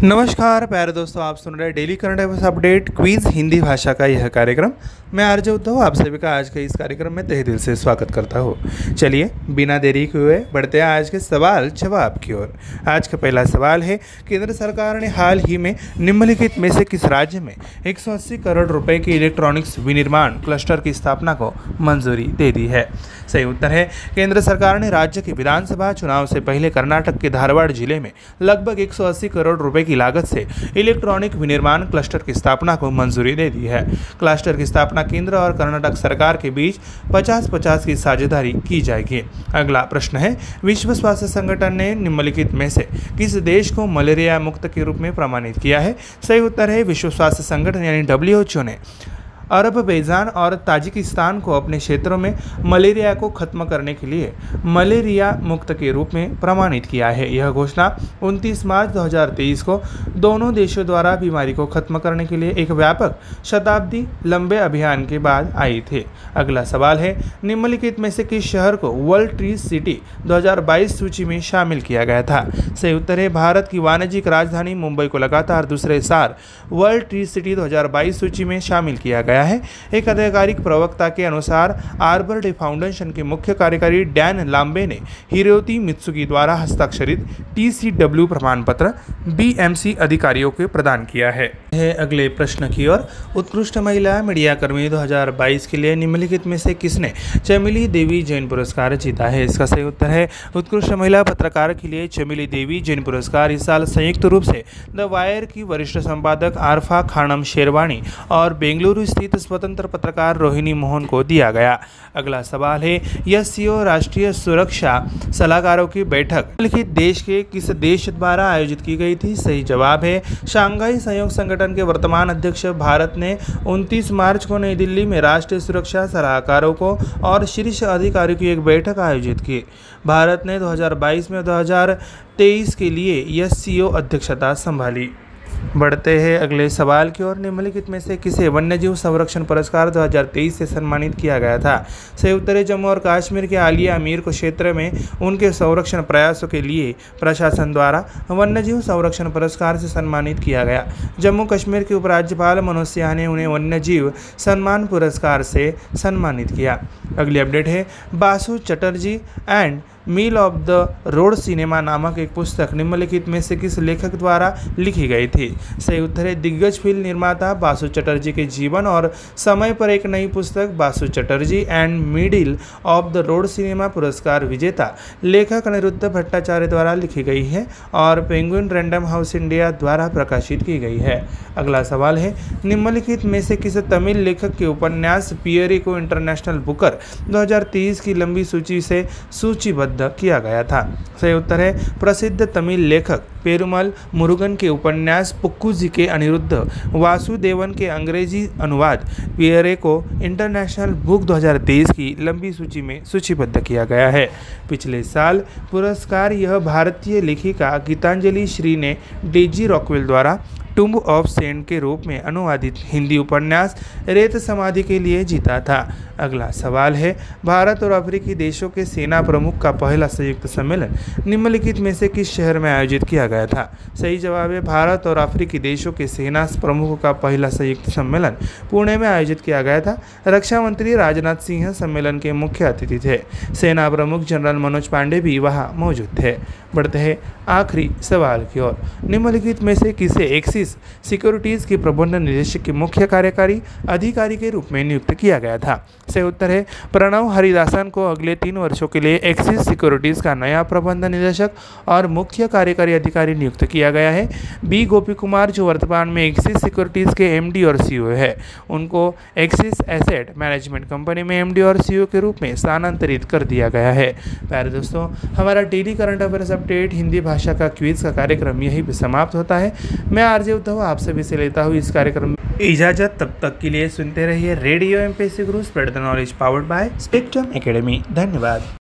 नमस्कार प्यारे दोस्तों, आप सुन रहे हैं daily current affairs update quiz Hindi भाषा का यह कार्यक्रम। मैं आरजे उद्धव आप सभी का आज के इस कार्यक्रम में तहे दिल से स्वागत करता हूँ। चलिए बिना देरी के हुए बढ़ते हैं आज के सवाल जवाब की ओर। आज का पहला सवाल है, केंद्र सरकार ने हाल ही में निम्नलिखित में से किस राज्य में 180 करोड़ रुपए की इलेक्ट्रॉनिक्स विनिर्माण क्लस्टर की स्थापना को मंजूरी दे दी है? सही उत्तर है, केंद्र सरकार ने राज्य के विधानसभा चुनाव से पहले कर्नाटक के धारवाड़ जिले में लगभग 180 करोड़ रुपए की लागत से इलेक्ट्रॉनिक विनिर्माण क्लस्टर की स्थापना को मंजूरी दे दी है। क्लस्टर की स्थापना केंद्र और कर्नाटक सरकार के बीच 50-50 की साझेदारी की जाएगी। अगला प्रश्न है, विश्व स्वास्थ्य संगठन ने निम्नलिखित में से किस देश को मलेरिया मुक्त के रूप में प्रमाणित किया है? सही उत्तर है, विश्व स्वास्थ्य संगठन यानी WHO ने अरबेजान और ताजिकिस्तान को अपने क्षेत्रों में मलेरिया को खत्म करने के लिए मलेरिया मुक्त के रूप में प्रमाणित किया है। यह घोषणा 29 मार्च 2023 को दोनों देशों द्वारा बीमारी को खत्म करने के लिए एक व्यापक शताब्दी लंबे अभियान के बाद आई थी। अगला सवाल है, निम्नलिखित में से किस शहर को वर्ल्ड ट्री सिटी 2022 सूची में शामिल किया गया था? सही उत्तर है, भारत की वाणिज्यिक राजधानी मुंबई को लगातार दूसरे साल वर्ल्ड ट्री सिटी 2022 सूची में शामिल किया गया है। एक आधिकारिक प्रवक्ता के अनुसार आर्बर डे फाउंडेशन के मुख्य कार्यकारी डैन लांबे ने हिरोती मित्सुकी द्वारा हस्ताक्षरित TCW प्रमाण पत्र BMC अधिकारियों को प्रदान किया है। अगले प्रश्न की ओर, उत्कृष्ट महिला मीडिया कर्मी 2022 के लिए निम्नलिखित में से किसने चमेली देवी जैन पुरस्कार जीता है? इसका सही उत्तर है, उत्कृष्ट महिला पत्रकार के लिए चमेली देवी जैन पुरस्कार इस साल संयुक्त रूप से द वायर की वरिष्ठ संपादक आरफा खानम शेरवानी और बेंगलुरु स्थित स्वतंत्र पत्रकार रोहिणी मोहन को दिया गया। अगला सवाल है, SCO राष्ट्रीय सुरक्षा सलाहकारों की बैठक निम्नलिखित देश के किस देश द्वारा आयोजित की गई थी? सही जवाब है, शंघाई सहयोग संगठन के वर्तमान अध्यक्ष भारत ने 29 मार्च को नई दिल्ली में राष्ट्रीय सुरक्षा सलाहकारों को और शीर्ष अधिकारियों की एक बैठक आयोजित की। भारत ने 2022 में 2023 के लिए SCO अध्यक्षता संभाली। बढ़ते हैं अगले सवाल की ओर, निम्नलिखित में से किसे वन्यजीव संरक्षण पुरस्कार 2023 से सम्मानित किया गया था? सही उत्तर है, जम्मू और कश्मीर के आलिया अमीर को क्षेत्र में उनके संरक्षण प्रयासों के लिए प्रशासन द्वारा वन्यजीव संरक्षण पुरस्कार से सम्मानित किया गया। जम्मू कश्मीर के उपराज्यपाल मनोज सिन्हा ने उन्हें वन्यजीव सम्मान पुरस्कार से सम्मानित किया। अगली अपडेट है, Basu Chatterjee and meal of the road cinema नामक एक पुस्तक निम्नलिखित में से किस लेखक द्वारा लिखी गई थी? सही उत्तर है, दिग्गज फिल्म निर्माता बासु चटर्जी के जीवन और समय पर एक नई पुस्तक Basu Chatterjee and middle of the road cinema पुरस्कार विजेता लेखक अनिरुद्ध भट्टाचार्य द्वारा लिखी गई है और पेंगुइन रैंडम हाउस इंडिया द्वारा प्रकाशित की गई है। अगला सवाल है, निम्नलिखित में से किस तमिल लेखक के उपन्यास पियरी को इंटरनेशनल बुकर 2023 की लंबी सूची से सूचीबद्ध किया गया था? सही उत्तर है, प्रसिद्ध तमिल लेखक पेरुमल मुरुगन के उपन्यास पुक्कुजी के अनिरुद्ध वासुदेवन के अंग्रेजी अनुवाद पियरे को इंटरनेशनल बुक 2023 की लंबी सूची में सूचीबद्ध किया गया है। पिछले साल पुरस्कार यह भारतीय लेखिका गीतांजलि श्री ने डेजी रॉकवेल द्वारा टुम्ब ऑफ सेंट के रूप में अनुवादित हिंदी उपन्यास रेत समाधि के लिए जीता था। अगला सवाल है, भारत और अफ्रीकी देशों के सेना प्रमुख का पहला संयुक्त सम्मेलन निम्नलिखित में से किस शहर में आयोजित किया गया था? सही जवाब है, भारत और अफ्रीकी देशों के सेना प्रमुखों का पहला संयुक्त सम्मेलन पुणे में आयोजित किया गया था। रक्षा मंत्री राजनाथ सिंह सम्मेलन के मुख्य अतिथि थे। सेना प्रमुख जनरल मनोज पांडे भी वहां मौजूद थे। बढ़ते हैं आखिरी सवाल की ओर, निम्नलिखित में से किसे एक्सिस सिक्योरिटीज के प्रबंध निदेशक के मुख्य कार्यकारी अधिकारी के रूप में नियुक्त किया गया था? सही उत्तर है, प्रणव हरिदासन को अगले 3 वर्षों के लिए एक्सिस सिक्योरिटीज का नया प्रबंध निदेशक और मुख्य कार्यकारी अधिकारी नियुक्त किया गया है। B गोपी कुमार जो वर्तमान में एक्सिस सिक्योरिटीज के MD और CEO है, उनको एक्सिस एसेट मैनेजमेंट कंपनी में MD और CEO के रूप में स्थानांतरित कर दिया गया है। प्यारे दोस्तों, हमारा daily current affairs update Hindi भाषा का क्विज का कार्यक्रम यहीं पे समाप्त होता है। मैं आरजे उद्धव आप सभी से लेता हूँ इस कार्यक्रम में इजाजत। तब तक के लिए सुनते रहिए radio MPSC Guru, spread the knowledge, powered by spectrum academy. धन्यवाद।